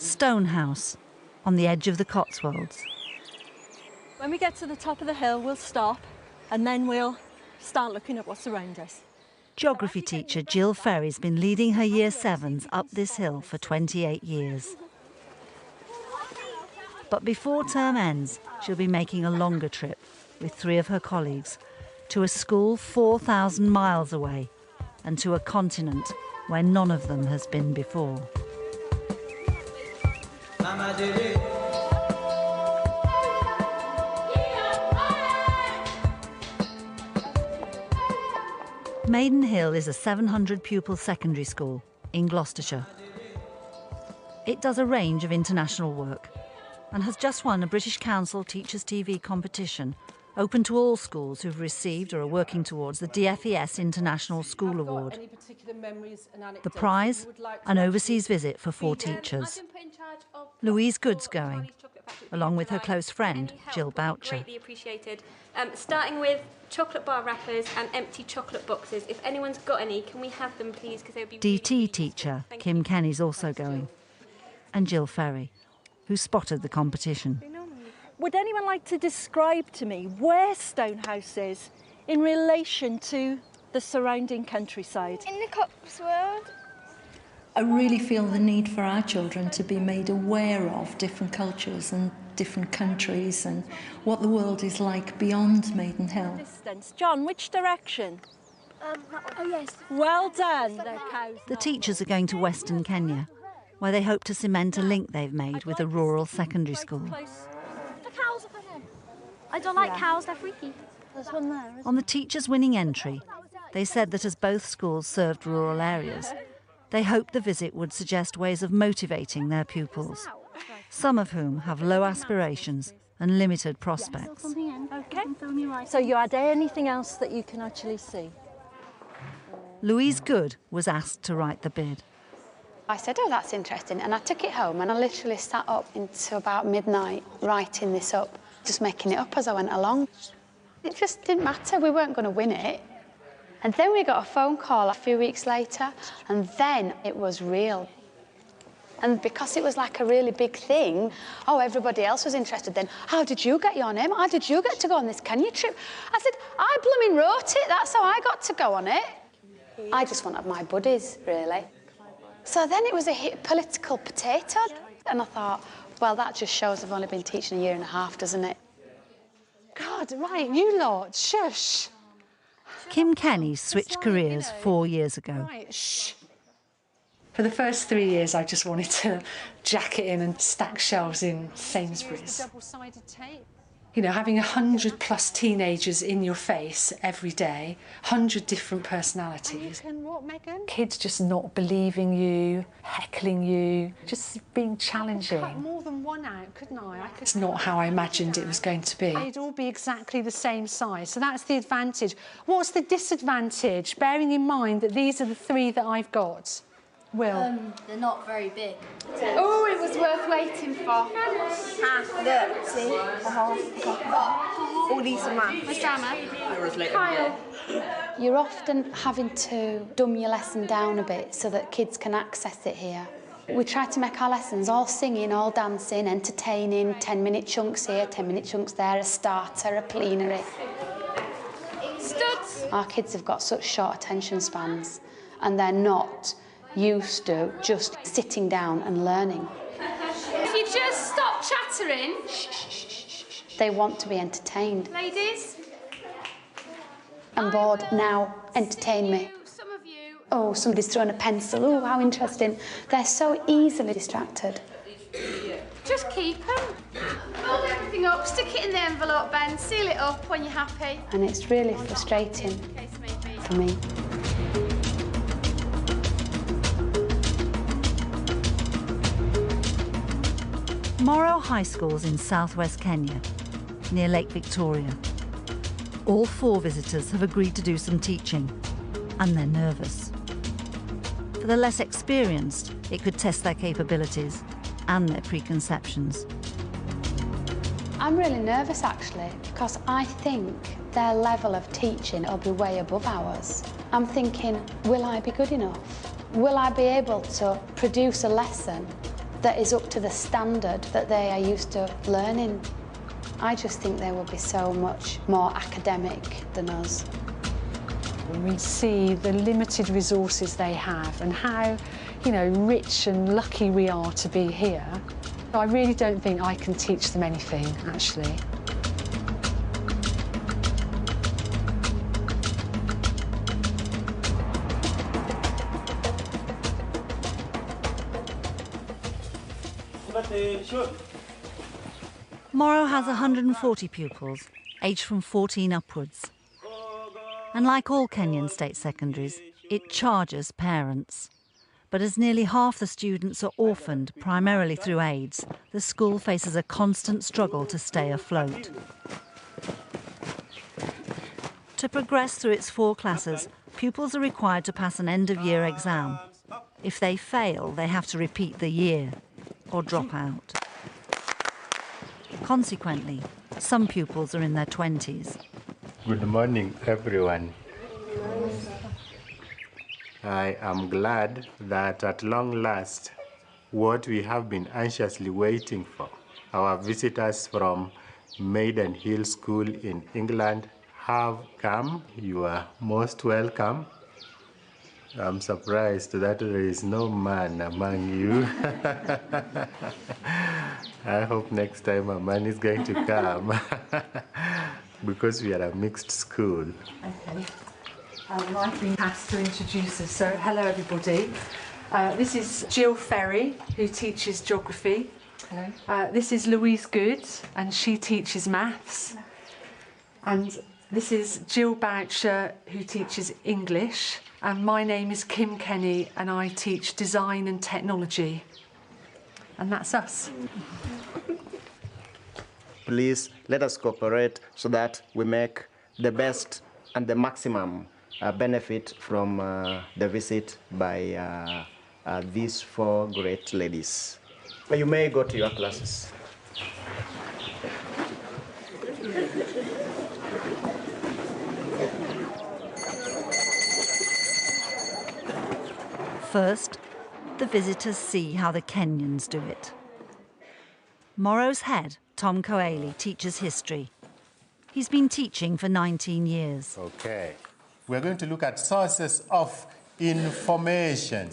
Stonehouse, on the edge of the Cotswolds. When we get to the top of the hill, we'll stop and then we'll start looking at what's around us. Geography teacher Jill Ferry's been leading her Year 7s up this hill for 28 years. But before term ends, she'll be making a longer trip with 3 of her colleagues to a school 4,000 miles away and to a continent where none of them has been before. Maidenhill is a 700-pupil secondary school in Gloucestershire. It does a range of international work and has just won a British Council Teachers' TV competition open to all schools who've received or are working towards the DFES International School Award. The prize, an overseas visit for 4 teachers. Louise Good's going, along with her close friend, Jill Boucher. Greatly appreciated. Starting with chocolate bar wrappers and empty chocolate boxes. If anyone's got any, can we have them, please? Because they would be DT really teacher Kim Kenny's also going, and Jill Ferry, who spotted the competition. Would anyone like to describe to me where Stonehouse is in relation to the surrounding countryside? In the Cotswolds. I really feel the need for our children to be made aware of different cultures and different countries and what the world is like beyond Maidenhill. Distance. John, which direction? Oh, yes. Well done. The teachers are going to Western Kenya, where they hope to cement a link they've made with a rural secondary school. The cows up ahead. I don't like cows, they're freaky. There's one there. On the teachers' winning entry, they said that as both schools served rural areas, they hoped the visit would suggest ways of motivating their pupils, some of whom have low aspirations and limited prospects. Okay. So you had anything else that you can actually see? Louise Good was asked to write the bid. I said, oh, that's interesting, and I took it home and I literally sat up until about midnight writing this up, just making it up as I went along. It just didn't matter, we weren't going to win it. And then we got a phone call a few weeks later, and then it was real. And because it was like a really big thing, oh, everybody else was interested then. How did you get your name? How did you get to go on this Kenya trip? I said, I blooming wrote it, that's how I got to go on it. I just wanted my buddies, really. So then it was a political potato, and I thought, well, that just shows I've only been teaching a year and a half, doesn't it? God, right, you lot, shush. Kim Kenny switched careers 4 years ago. Right, shh. For the first 3 years, I just wanted to jack it in and stack shelves in Sainsbury's. Double-sided tape. You know, having 100+ teenagers in your face every day, 100 different personalities. And you can what, Megan? Kids just not believing you, heckling you, just being challenging. I could cut more than one out, couldn't I? It's not how I imagined it was going to be. They'd all be exactly the same size, so that's the advantage. What's the disadvantage, bearing in mind that these are the 3 that I've got? Will? They're not very big. Oh, it was worth waiting for. Look, see? All these are mine. Miss Drama. Kyle. You're often having to dumb your lesson down a bit so that kids can access it here. We try to make our lessons all singing, all dancing, entertaining, 10-minute chunks here, 10-minute chunks there, a starter, a plenary. Studs. Our kids have got such short attention spans, and they're not used to just sitting down and learning. If you just stop chattering... They want to be entertained. Ladies? I'm bored now. Entertain me. Some of you... Oh, somebody's thrown a pencil. Oh, how interesting. They're so easily distracted. Just keep them. Fold everything up, stick it in the envelope, Ben, seal it up when you're happy. And it's really frustrating for me. Moro High School's in southwest Kenya, near Lake Victoria. All 4 visitors have agreed to do some teaching, and they're nervous. For the less experienced, it could test their capabilities and their preconceptions. I'm really nervous, actually, because I think their level of teaching will be way above ours. I'm thinking, will I be good enough? Will I be able to produce a lesson that is up to the standard that they are used to learning. I just think they will be so much more academic than us. When we see the limited resources they have and how, you know, rich and lucky we are to be here, I really don't think I can teach them anything, actually. Morrow has 140 pupils, aged from 14 upwards. And like all Kenyan state secondaries, it charges parents. But as nearly half the students are orphaned, primarily through AIDS, the school faces a constant struggle to stay afloat. To progress through its 4 classes, pupils are required to pass an end-of-year exam. If they fail, they have to repeat the year or drop out. Consequently, some pupils are in their 20s. Good morning, everyone. I am glad that at long last, what we have been anxiously waiting for, our visitors from Maidenhill School in England have come. You are most welcome. I'm surprised that there is no man among you. I hope next time a man is going to come because we are a mixed school. Okay. I've been asked to introduce us, so hello everybody. This is Jill Ferry, who teaches geography. Hello. This is Louise Good, and she teaches maths. And this is Jill Boucher, who teaches English. And my name is Kim Kenny, and I teach design and technology. And that's us. Please let us cooperate so that we make the best and the maximum benefit from the visit by these 4 great ladies. You may go to your classes. First, the visitors see how the Kenyans do it. Morrow's head, Tom Koeli, teaches history. He's been teaching for 19 years. Okay. We're going to look at sources of information.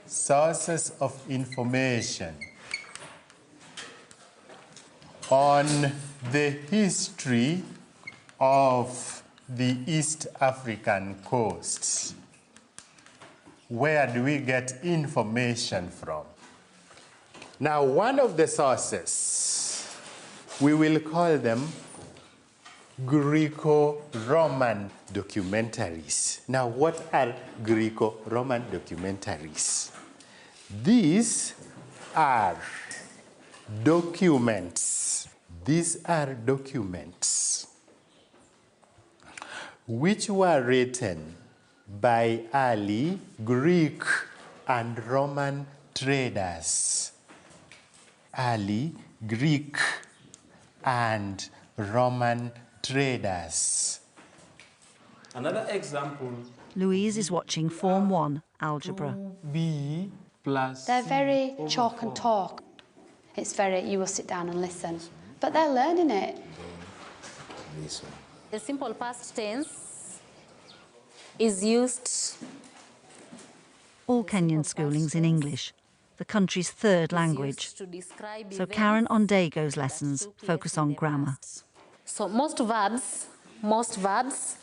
Sources of information on the history of the East African coast. Where do we get information from? Now, one of the sources, we will call them Greco-Roman documentaries. Now, what are Greco-Roman documentaries? These are documents. These are documents which were written by early Greek and Roman traders. Early Greek and Roman traders. Another example. Louise is watching Form 1 algebra. B plus They're very C chalk over and 4. talk. It's very, you will sit down and listen. But they're learning it. The simple past tense is used. All Kenyan schooling's in English, the country's 3rd language. So Karen Ondego's lessons focus on grammar. So most verbs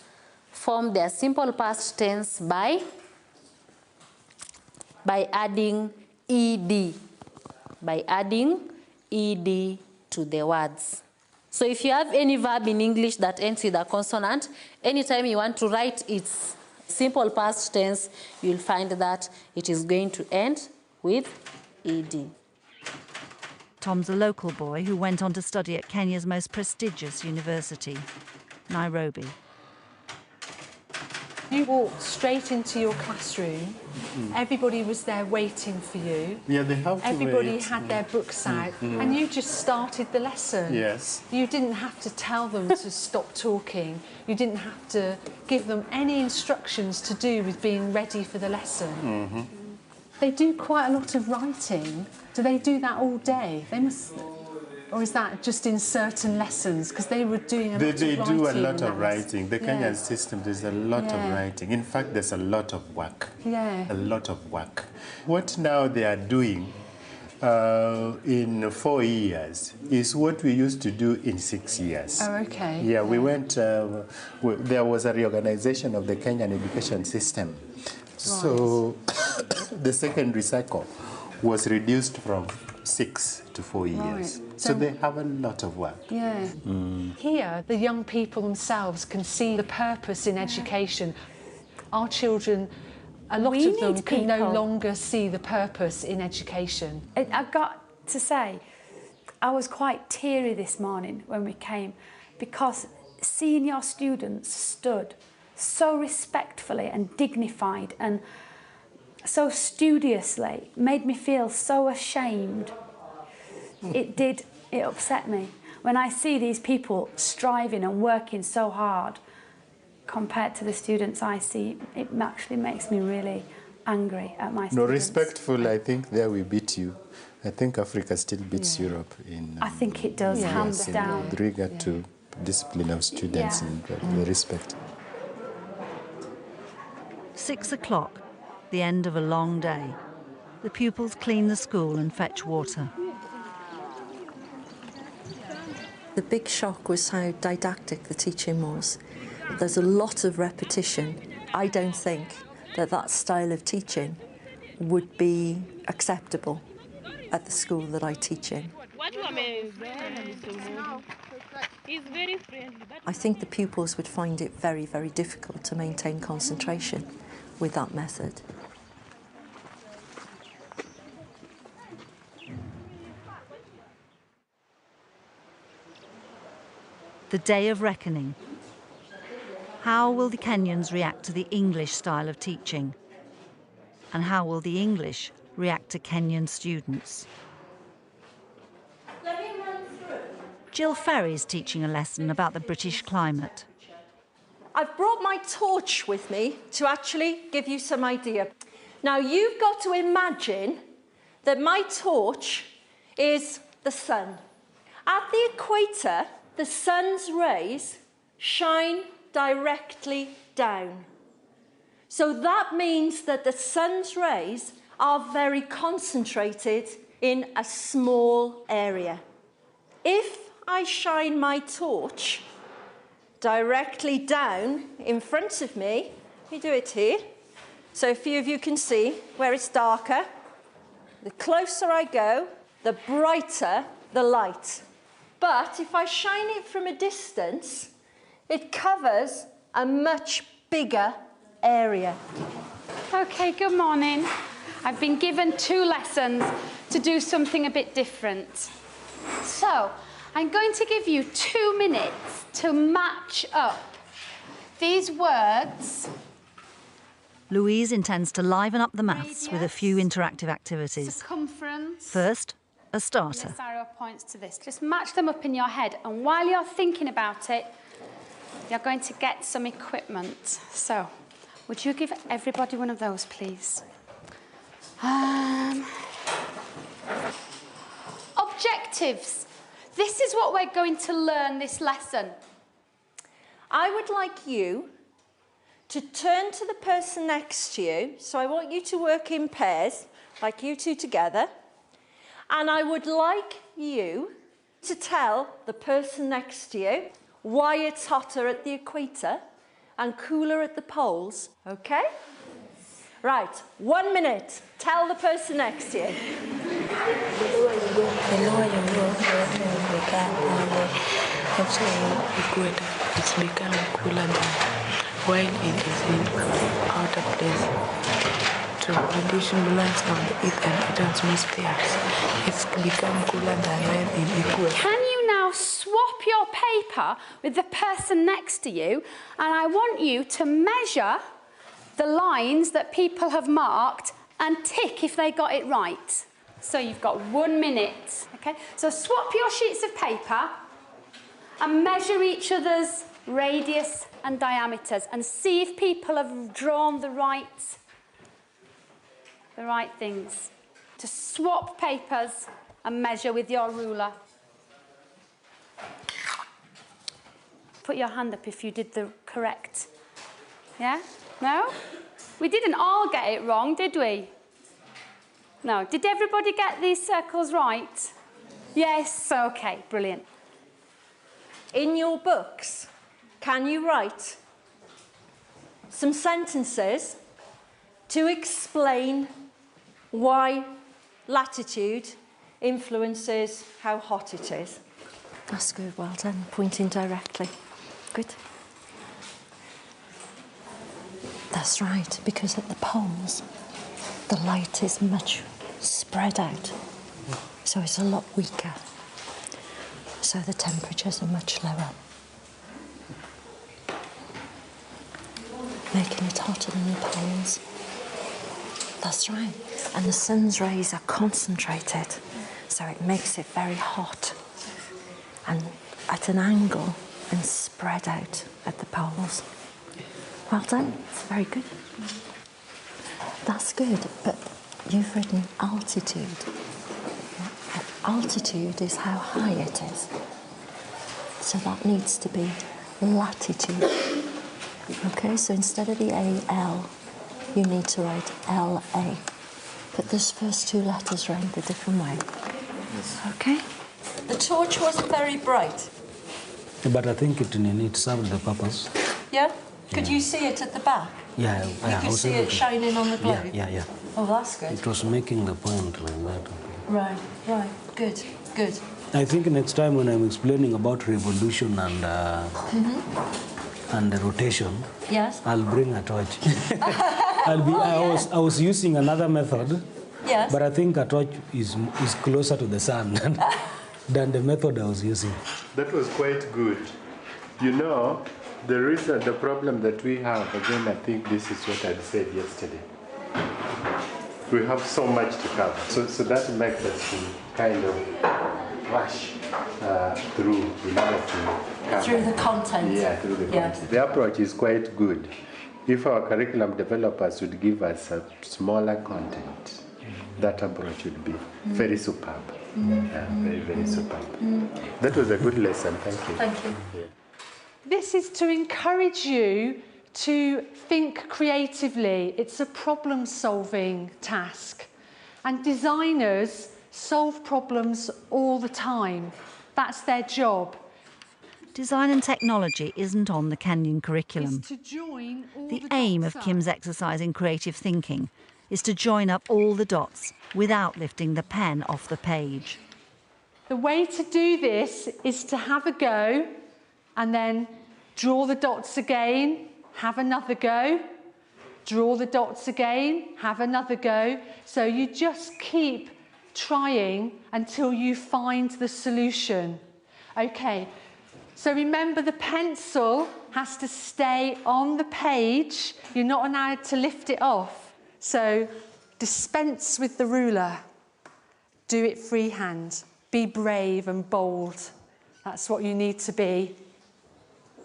form their simple past tense by adding ed. By adding ed to the words. So if you have any verb in English that ends with a consonant, anytime you want to write its simple past tense, you'll find that it is going to end with ed. Tom's a local boy who went on to study at Kenya's most prestigious university, Nairobi. You walked straight into your classroom. Everybody was there waiting for you. Yeah, they have to Everybody wait. had their books out, and you just started the lesson. Yes. You didn't have to tell them to stop talking. You didn't have to give them any instructions to do with being ready for the lesson. They do quite a lot of writing. Do they do that all day? They must... Or is that just in certain lessons? Because they were doing a lot of writing. They do a lot of writing. The Yeah. Kenyan system, there's a lot of Yeah. writing. In fact, there's a lot of work. Yeah. A lot of work. What now they are doing in 4 years is what we used to do in 6 years. Oh, okay. Yeah, we went, there was a reorganization of the Kenyan education system. So the secondary cycle was reduced from 6 to 4 years. Right. So they have a lot of work. Yeah. Here, the young people themselves can see the purpose in education. Our children, a lot We of them need can no people. longer see the purpose in education. I've got to say, I was quite teary this morning when we came because seeing your students stood so respectfully and dignified and so studiously made me feel so ashamed. It upset me. When I see these people striving and working so hard compared to the students I see, it actually makes me really angry at my students. No, respectful, I think there we beat you. I think Africa still beats Europe in... I think it does, hands down. With regard to discipline of students and the respect. 6 o'clock, the end of a long day. The pupils clean the school and fetch water. The big shock was how didactic the teaching was. There's a lot of repetition. I don't think that that style of teaching would be acceptable at the school that I teach in. I think the pupils would find it very, very difficult to maintain concentration with that method. The day of reckoning. How will the Kenyans react to the English style of teaching? And how will the English react to Kenyan students? Jill Ferry's teaching a lesson about the British climate. I've brought my torch with me to actually give you some idea. Now, you've got to imagine that my torch is the sun. At the equator, the sun's rays shine directly down. So that means that the sun's rays are very concentrated in a small area. If I shine my torch directly down in front of me, let me do it here, so a few of you can see where it's darker. The closer I go, the brighter the light. But if I shine it from a distance, it covers a much bigger area. Okay, good morning. I've been given 2 lessons to do something a bit different. So, I'm going to give you 2 minutes to match up these words. Louise intends to liven up the maths with a few interactive activities. Circumference. First, a starter. This arrow points to this. Just match them up in your head, and while you're thinking about it, you're going to get some equipment. So, would you give everybody one of those, please? Objectives. This is what we're going to learn this lesson. I would like you to turn to the person next to you. So I want you to work in pairs, like you two together. And I would like you to tell the person next to you why it's hotter at the equator and cooler at the poles, okay? Right, 1 minute. Tell the person next to you. The lower you go, the equator, it's become cooler than while it is in outer place. To radiation belongs on the Earth and its atmospheres. It's become cooler than when in equator. Can you now swap your paper with the person next to you, and I want you to measure the lines that people have marked and tick if they got it right. So you've got 1 minute, okay? So swap your sheets of paper and measure each other's radius and diameters and see if people have drawn the right the right things. To swap papers and measure with your ruler. Put your hand up if you did the correct. Yeah? No? We didn't all get it wrong, did we? No. Did everybody get these circles right? Yes? Okay, brilliant. In your books, can you write some sentences to explain why latitude influences how hot it is? That's good, well done. Pointing directly. Good. That's right, because at the poles, the light is much spread out, so it's a lot weaker. So the temperatures are much lower, making it hotter than the poles. That's right. And the sun's rays are concentrated, so it makes it very hot and at an angle and spread out at the poles. Well done. It's very good. That's good, but you've written altitude. Altitude is how high it is. So that needs to be latitude. Okay, so instead of the A-L, you need to write L-A. Put those first two letters round a different way. Yes. Okay? The torch wasn't very bright. But I think it served the purpose. Yeah? Could you see it at the back? Yeah, You could see it shining on the globe? Yeah. Oh, that's good. It was making the point like that. Right. Good. I think next time when I'm explaining about revolution and and the rotation, yes, I'll bring a torch. I was using another method, yes, but I think a torch is closer to the sun than the method I was using. That was quite good. You know, the problem that we have, again, I think this is what I said yesterday. We have so much to cover. So that makes us to kind of rush through in order to cover. Through the content. Yeah, through the content. The approach is quite good. If our curriculum developers would give us a smaller content, that approach would be very superb. Very, very superb. That was a good lesson. Thank you. Thank you. Yeah. This is to encourage you to think creatively. It's a problem-solving task. And designers solve problems all the time. That's their job. Design and technology isn't on the Kenyon curriculum. The aim of Kim's exercise in creative thinking is to join up all the dots without lifting the pen off the page. The way to do this is to have a go and then draw the dots again, have another go, draw the dots again, have another go. So you just keep trying until you find the solution. Okay, so remember the pencil has to stay on the page. You're not allowed to lift it off. So dispense with the ruler. Do it freehand. Be brave and bold. That's what you need to be.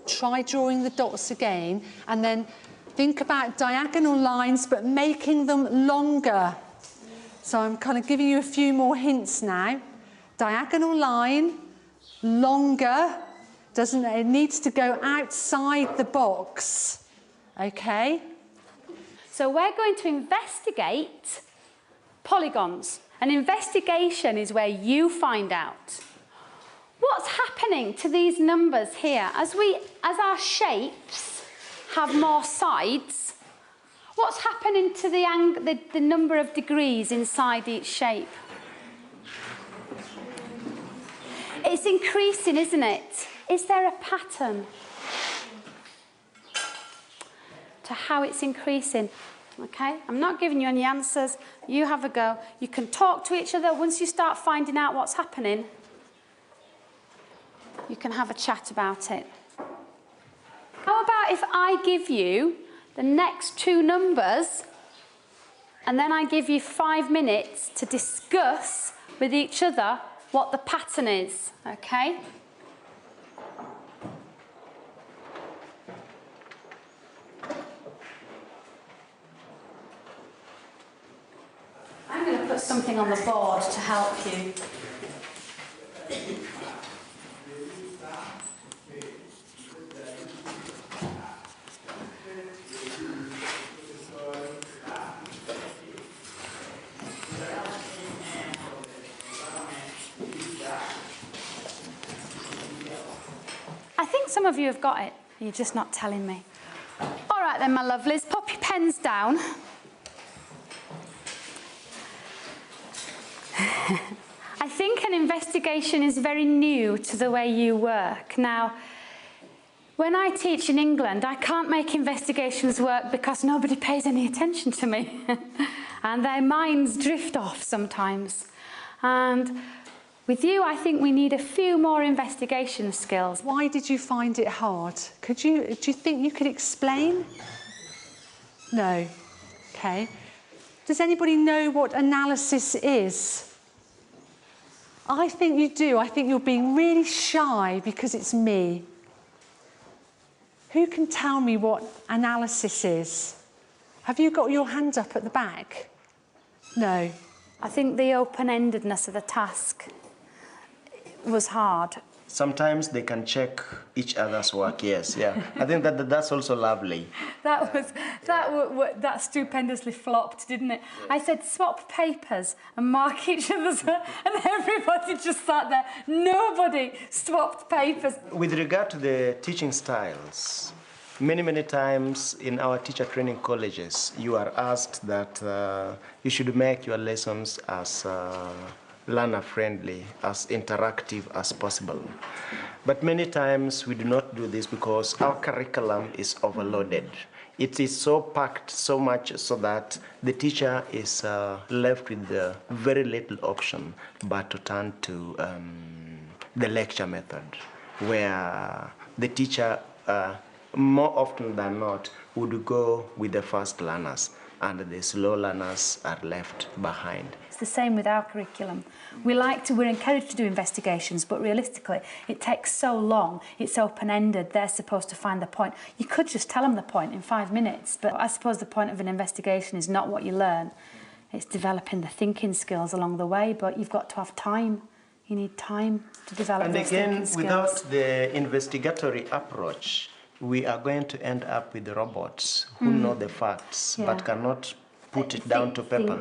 Try drawing the dots again and then think about diagonal lines but making them longer. So I'm kind of giving you a few more hints now. Diagonal line, longer, it needs to go outside the box. Okay? So we're going to investigate polygons. An investigation is where you find out what's happening to these numbers here. As our shapes have more sides, what's happening to the number of degrees inside each shape? It's increasing, isn't it? Is there a pattern to how it's increasing? Okay, I'm not giving you any answers. You have a go. You can talk to each other. Once you start finding out what's happening, you can have a chat about it. How about if I give you the next two numbers and then I give you 5 minutes to discuss with each other what the pattern is, okay? put something on the board to help you. I think some of you have got it. You're just not telling me. All right then, my lovelies, pop your pens down. I think an investigation is very new to the way you work. Now, when I teach in England, I can't make investigations work because nobody pays any attention to me. And their minds drift off sometimes. And with you, I think we need a few more investigation skills. Why did you find it hard? Do you think you could explain? No. Okay. Does anybody know what analysis is? I think you do. I think you're being really shy because it's me. Who can tell me what analysis is? Have you got your hand up at the back? No. I think the open-endedness of the task was hard. Sometimes they can check each other's work, yes, yeah. I think that's also lovely. That stupendously flopped, didn't it? Yeah. I said swap papers and mark each other's, and everybody just sat there. Nobody swapped papers. With regard to the teaching styles, many times in our teacher training colleges, you are asked that you should make your lessons as learner-friendly, as interactive as possible. But many times we do not do this because our curriculum is overloaded. It is so packed so much so that the teacher is left with very little option but to turn to the lecture method, where the teacher, more often than not, would go with the fast learners and the slow learners are left behind. It's the same with our curriculum. We're encouraged to do investigations, but realistically, it takes so long, it's open-ended, they're supposed to find the point. You could just tell them the point in 5 minutes, but I suppose the point of an investigation is not what you learn, it's developing the thinking skills along the way, but you've got to have time. You need time to develop those thinking skills. And again, without the investigatory approach, we are going to end up with robots who know the facts but cannot put it down to paper.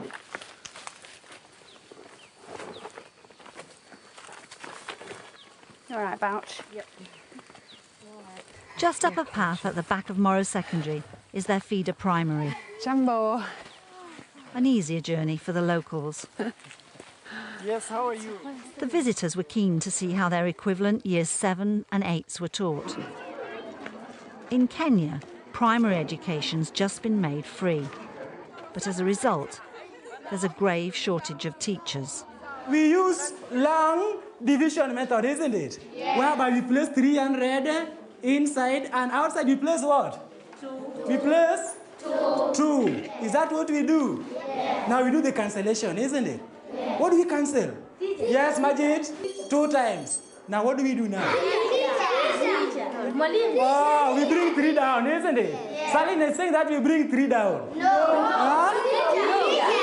All right, Bouch. Yep. Just up a path at the back of Morrow Secondary is their feeder primary. Jumbo. An easier journey for the locals. Yes, how are you? The visitors were keen to see how their equivalent years 7 and 8s were taught. In Kenya, primary education's just been made free. But as a result, there's a grave shortage of teachers. We use long division method, isn't it? Yeah. Whereby we place 300 inside and outside we place what? 2. We place 2. Is that what we do? Yeah. Now we do the cancellation, isn't it? Yeah. What do we cancel? Yes, Majid? 2 times. Now what do we do now? Oh, we bring 3 down, isn't it? Yeah. Saline is saying that we bring 3 down. No. Huh?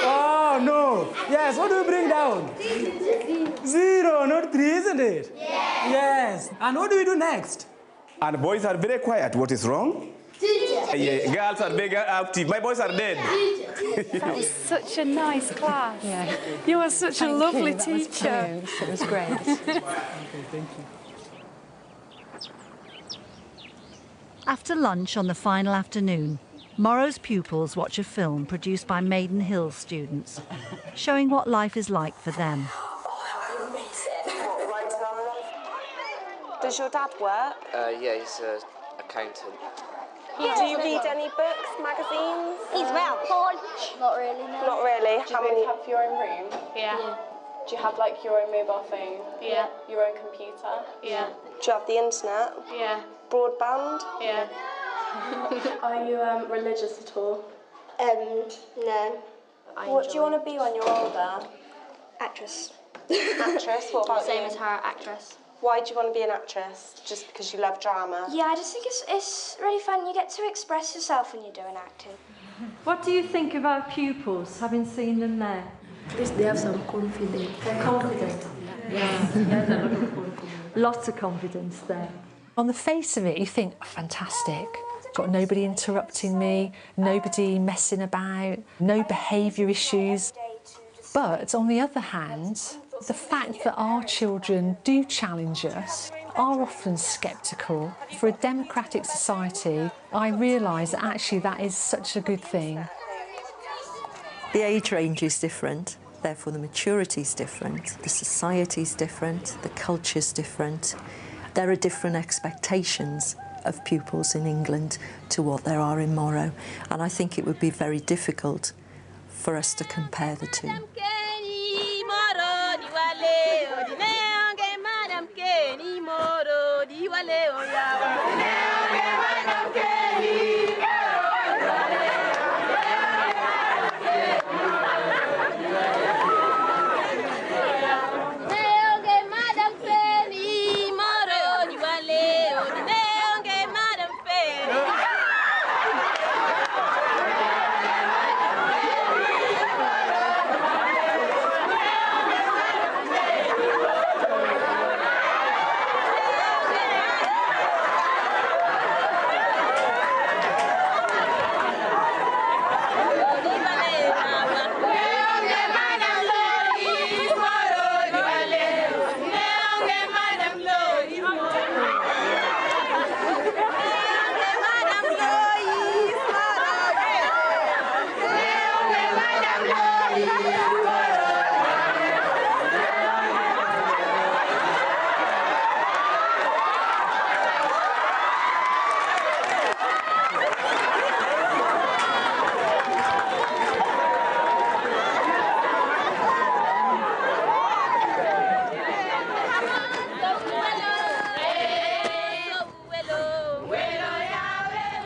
Oh, no. Yes, what do we bring down? 0, not 3, isn't it? Yeah. Yes. And what do we do next? And boys are very quiet. What is wrong? Teacher. Yeah, girls are very active. My boys are dead. That was such a nice class. Yeah. You were such a lovely teacher. It was great. Okay, thank you. After lunch on the final afternoon, Morrow's pupils watch a film produced by Maidenhill students, showing what life is like for them. Does your dad work? Yeah, he's an accountant. Do you read any books, magazines? He's well polished. Not really, no. Not really. Do you have your own room? Yeah. Do you have like your own mobile phone? Yeah. Your own computer? Yeah. Do you have the internet? Yeah. Broadband? Yeah. Are you religious at all? No. What do you want to be when you're older? Actress. Actress? What about Same you? as her, actress. Why do you want to be an actress? Just because you love drama? Yeah, I just think it's really fun. You get to express yourself when you're doing acting. What do you think of our pupils, having seen them there? At least they have some confidence. They're confident. Yeah, there's a lot of confidence. Lots of confidence there. On the face of it, you think, fantastic. Got nobody interrupting me, nobody messing about, no behaviour issues. But on the other hand, the fact that our children do challenge us, are often sceptical. For a democratic society, I realise that actually that is such a good thing. The age range is different, therefore the maturity is different, the society is different, the culture is different. There are different expectations of pupils in England to what there are in Morrow, and I think it would be very difficult for us to compare the two.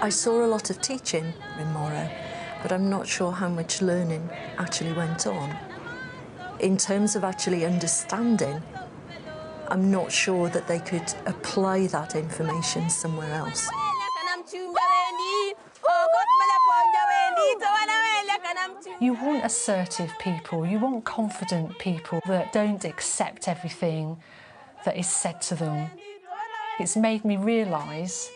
I saw a lot of teaching in Morrow, but I'm not sure how much learning actually went on. In terms of actually understanding, I'm not sure that they could apply that information somewhere else. You want assertive people, you want confident people that don't accept everything that is said to them. It's made me realise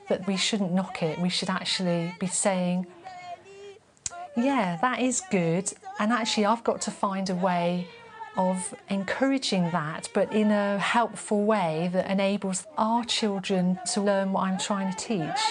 that we shouldn't knock it, we should actually be saying, yeah, that is good, and actually I've got to find a way of encouraging that, but in a helpful way that enables our children to learn what I'm trying to teach.